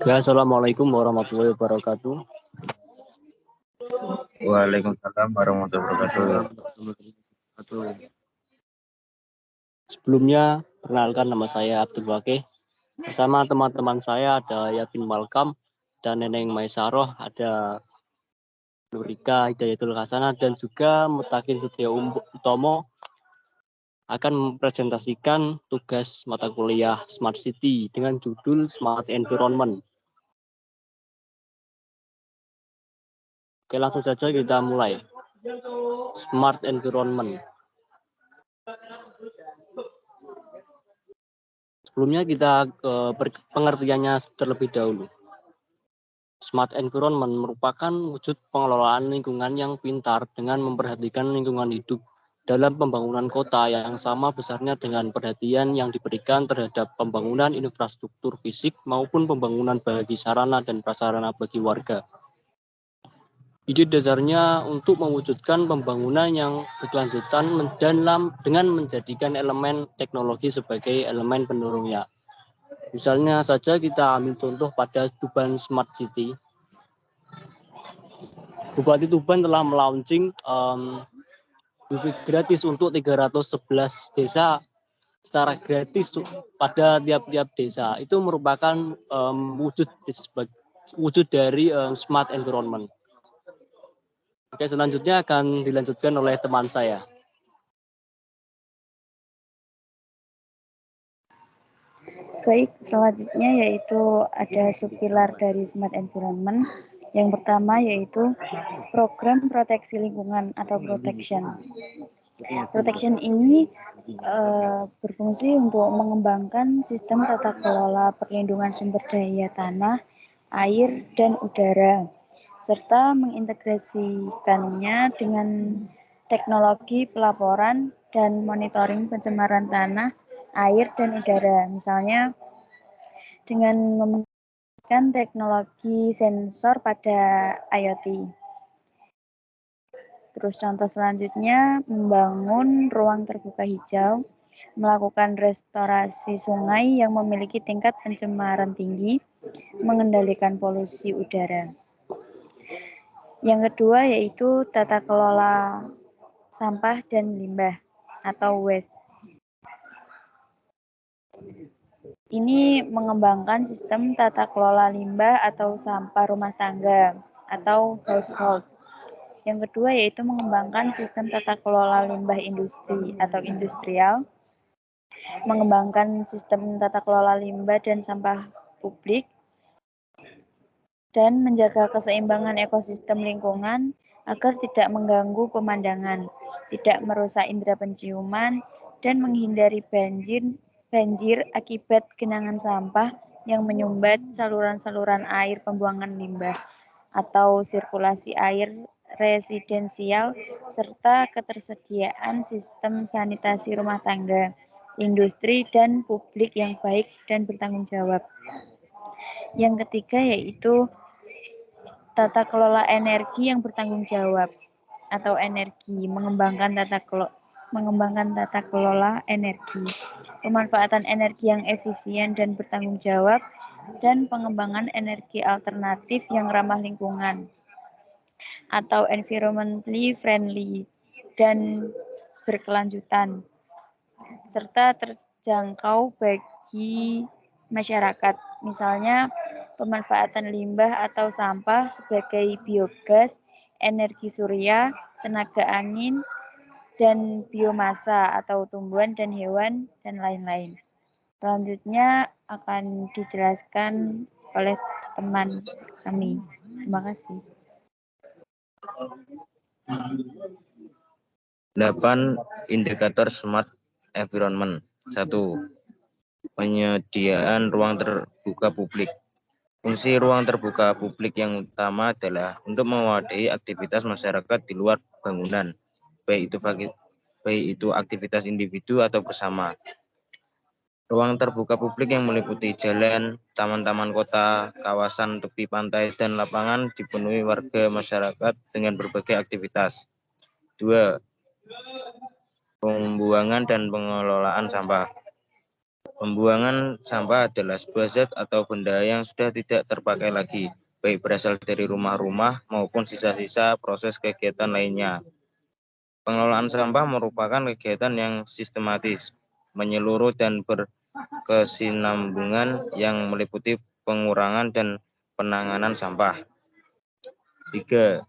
Ya, assalamualaikum warahmatullahi wabarakatuh. Waalaikumsalam warahmatullahi wabarakatuh. Sebelumnya, perkenalkan nama saya Abdul Wakih. Bersama teman-teman saya ada Yatin Malkam dan Neneng Maisaroh, ada Nurika Hidayatul Hasanah, dan juga Mutakin Setio Utomo akan mempresentasikan tugas mata kuliah Smart City dengan judul Smart Environment. Oke, langsung saja kita mulai. Smart Environment. Sebelumnya kita ke pengertiannya terlebih dahulu. Smart Environment merupakan wujud pengelolaan lingkungan yang pintar dengan memperhatikan lingkungan hidup dalam pembangunan kota yang sama besarnya dengan perhatian yang diberikan terhadap pembangunan infrastruktur fisik maupun pembangunan bagi sarana dan prasarana bagi warga. Ide dasarnya untuk mewujudkan pembangunan yang berkelanjutan dengan menjadikan elemen teknologi sebagai elemen pendorongnya. Misalnya saja kita ambil contoh pada Tuban Smart City. Bupati Tuban telah melaunching wifi gratis untuk 311 desa secara gratis pada tiap-tiap desa. Itu merupakan wujud dari smart environment. Oke, selanjutnya akan dilanjutkan oleh teman saya. Baik, selanjutnya yaitu ada subpilar dari smart environment. Yang pertama yaitu program proteksi lingkungan atau protection. Protection ini berfungsi untuk mengembangkan sistem tata kelola perlindungan sumber daya tanah, air, dan udara, serta mengintegrasikannya dengan teknologi pelaporan dan monitoring pencemaran tanah, air, dan udara. Misalnya dengan menggunakan teknologi sensor pada IoT. Terus contoh selanjutnya, membangun ruang terbuka hijau, melakukan restorasi sungai yang memiliki tingkat pencemaran tinggi, mengendalikan polusi udara. Yang kedua yaitu tata kelola sampah dan limbah atau waste. Ini mengembangkan sistem tata kelola limbah atau sampah rumah tangga atau household. Yang kedua yaitu mengembangkan sistem tata kelola limbah industri atau industrial, mengembangkan sistem tata kelola limbah dan sampah publik, dan menjaga keseimbangan ekosistem lingkungan agar tidak mengganggu pemandangan, tidak merusak indera penciuman, dan menghindari banjir akibat genangan sampah yang menyumbat saluran-saluran air pembuangan limbah atau sirkulasi air residensial, serta ketersediaan sistem sanitasi rumah tangga, industri, dan publik yang baik dan bertanggung jawab. Yang ketiga yaitu tata kelola energi yang bertanggung jawab atau energi, mengembangkan tata kelola energi, pemanfaatan energi yang efisien dan bertanggung jawab, dan pengembangan energi alternatif yang ramah lingkungan atau environmentally friendly dan berkelanjutan, serta terjangkau bagi masyarakat. Misalnya pemanfaatan limbah atau sampah sebagai biogas, energi surya, tenaga angin, dan biomasa atau tumbuhan dan hewan, dan lain-lain. Selanjutnya akan dijelaskan oleh teman kami. Terima kasih. 8 indikator smart environment. 1. Penyediaan ruang terbuka publik. Fungsi ruang terbuka publik yang utama adalah untuk mewadahi aktivitas masyarakat di luar bangunan, baik itu aktivitas individu atau bersama. Ruang terbuka publik yang meliputi jalan, taman-taman kota, kawasan tepi pantai, dan lapangan dipenuhi warga masyarakat dengan berbagai aktivitas. 2. Pembuangan dan pengelolaan sampah. Pembuangan sampah adalah sebuah zat atau benda yang sudah tidak terpakai lagi, baik berasal dari rumah-rumah maupun sisa-sisa proses kegiatan lainnya. Pengelolaan sampah merupakan kegiatan yang sistematis, menyeluruh dan berkesinambungan yang meliputi pengurangan dan penanganan sampah. 3.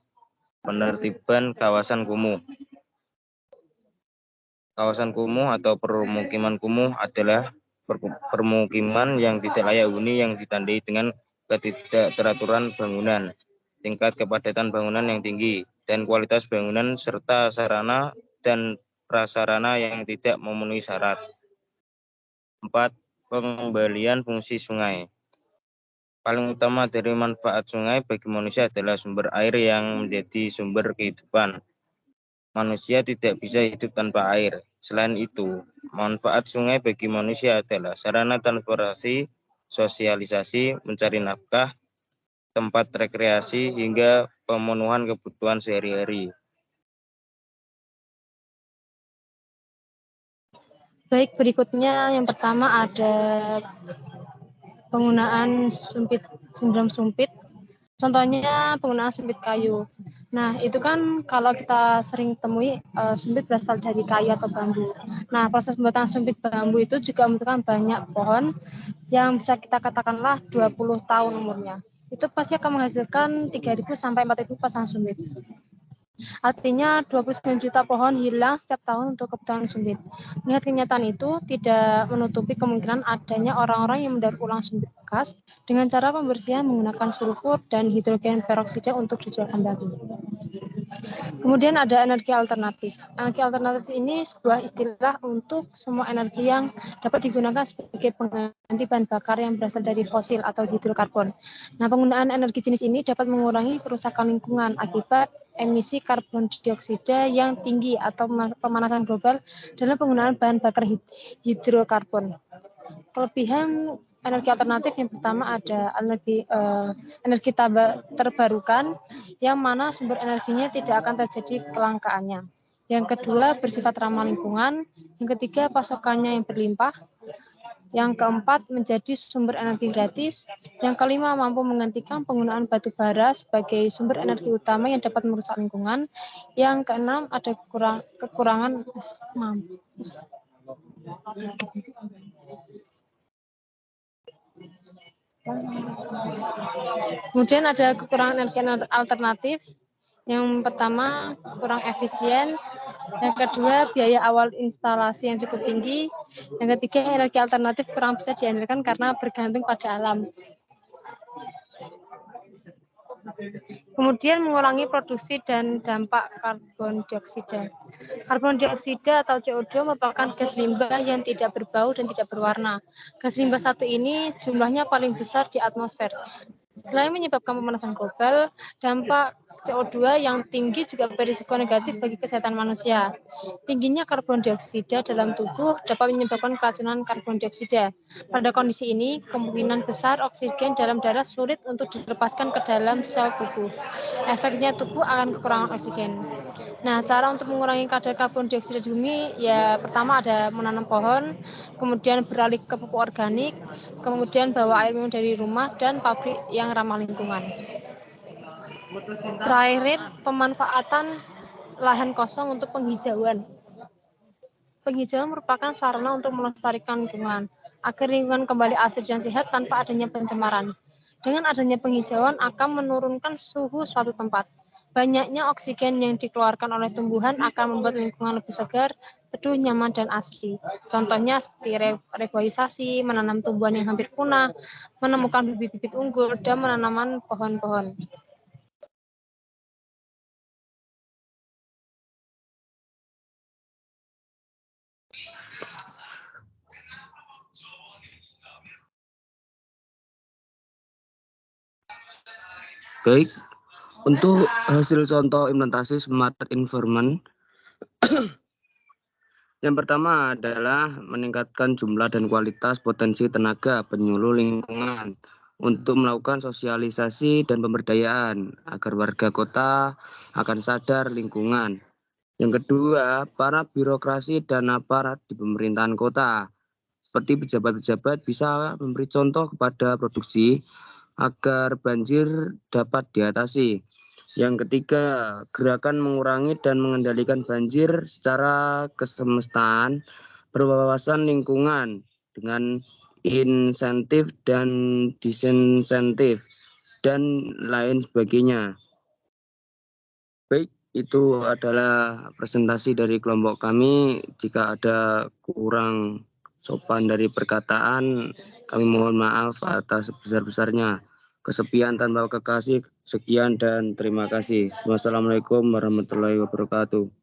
Penertiban kawasan kumuh. Kawasan kumuh atau permukiman kumuh adalah permukiman yang tidak layak huni yang ditandai dengan ketidakteraturan bangunan, tingkat kepadatan bangunan yang tinggi, dan kualitas bangunan serta sarana dan prasarana yang tidak memenuhi syarat. 4. Pengembalian fungsi sungai. Paling utama dari manfaat sungai bagi manusia adalah sumber air yang menjadi sumber kehidupan. Manusia tidak bisa hidup tanpa air. Selain itu, manfaat sungai bagi manusia adalah sarana transportasi, sosialisasi, mencari nafkah, tempat rekreasi, hingga pemenuhan kebutuhan sehari-hari. Baik, berikutnya yang pertama ada penggunaan sindrom sumpit. Contohnya penggunaan sumpit kayu. Nah, itu kan kalau kita sering temui sumpit berasal dari kayu atau bambu. Nah, proses pembuatan sumpit bambu itu juga membutuhkan banyak pohon yang bisa kita katakanlah 20 tahun umurnya. Itu pasti akan menghasilkan 3.000 sampai 4.000 pasang sumpit. Artinya 29 juta pohon hilang setiap tahun untuk kebutuhan sumpit. Melihat kenyataan itu tidak menutupi kemungkinan adanya orang-orang yang mendaur ulang sumpit bekas dengan cara pembersihan menggunakan sulfur dan hidrogen peroksida untuk dijual kembali. Kemudian ada energi alternatif. Energi alternatif ini sebuah istilah untuk semua energi yang dapat digunakan sebagai pengganti bahan bakar yang berasal dari fosil atau hidrokarbon. Nah, penggunaan energi jenis ini dapat mengurangi kerusakan lingkungan akibat emisi karbon dioksida yang tinggi atau pemanasan global dalam penggunaan bahan bakar hidrokarbon. Kelebihan energi alternatif yang pertama ada energi terbarukan yang mana sumber energinya tidak akan terjadi kelangkaannya. Yang kedua bersifat ramah lingkungan. Yang ketiga pasokannya yang berlimpah. Yang keempat menjadi sumber energi gratis. Yang kelima mampu menggantikan penggunaan batu bara sebagai sumber energi utama yang dapat merusak lingkungan. Yang keenam ada kekurangan Kemudian ada kekurangan energi alternatif. Yang pertama kurang efisien, yang kedua biaya awal instalasi yang cukup tinggi, yang ketiga energi alternatif kurang bisa diandalkan karena bergantung pada alam. Kemudian mengurangi produksi dan dampak karbon dioksida. Karbon dioksida atau CO2 merupakan gas limbah yang tidak berbau dan tidak berwarna. Gas limbah satu ini jumlahnya paling besar di atmosfer. Selain menyebabkan pemanasan global, dampak CO2 yang tinggi juga berisiko negatif bagi kesehatan manusia. Tingginya karbon dioksida dalam tubuh dapat menyebabkan keracunan karbon dioksida. Pada kondisi ini, kemungkinan besar oksigen dalam darah sulit untuk dilepaskan ke dalam sel tubuh. Efeknya tubuh akan kekurangan oksigen. Nah, cara untuk mengurangi kadar karbon dioksida di bumi, ya pertama ada menanam pohon, kemudian beralih ke pupuk organik, kemudian bawa air minum dari rumah dan pabrik yang ramah lingkungan. Terakhir, pemanfaatan lahan kosong untuk penghijauan. Penghijauan merupakan sarana untuk melestarikan lingkungan, agar lingkungan kembali asri dan sehat tanpa adanya pencemaran. Dengan adanya penghijauan akan menurunkan suhu suatu tempat. Banyaknya oksigen yang dikeluarkan oleh tumbuhan akan membuat lingkungan lebih segar, teduh, nyaman, dan asri. Contohnya seperti reboisasi, menanam tumbuhan yang hampir punah, menemukan bibit-bibit unggul, dan menanaman pohon-pohon. Baik, untuk hasil contoh implementasi smart environment, yang pertama adalah meningkatkan jumlah dan kualitas potensi tenaga penyuluh lingkungan untuk melakukan sosialisasi dan pemberdayaan agar warga kota akan sadar lingkungan. Yang kedua, para birokrasi dan aparat di pemerintahan kota seperti pejabat-pejabat bisa memberi contoh kepada produksi agar banjir dapat diatasi. Yang ketiga, gerakan mengurangi dan mengendalikan banjir secara kesemestaan berwawasan lingkungan dengan insentif dan disinsentif dan lain sebagainya. Baik, itu adalah presentasi dari kelompok kami. Jika ada kurang sopan dari perkataan, kami mohon maaf atas sebesar-besarnya. Kesepian tanpa kekasih, sekian dan terima kasih. Wassalamualaikum warahmatullahi wabarakatuh.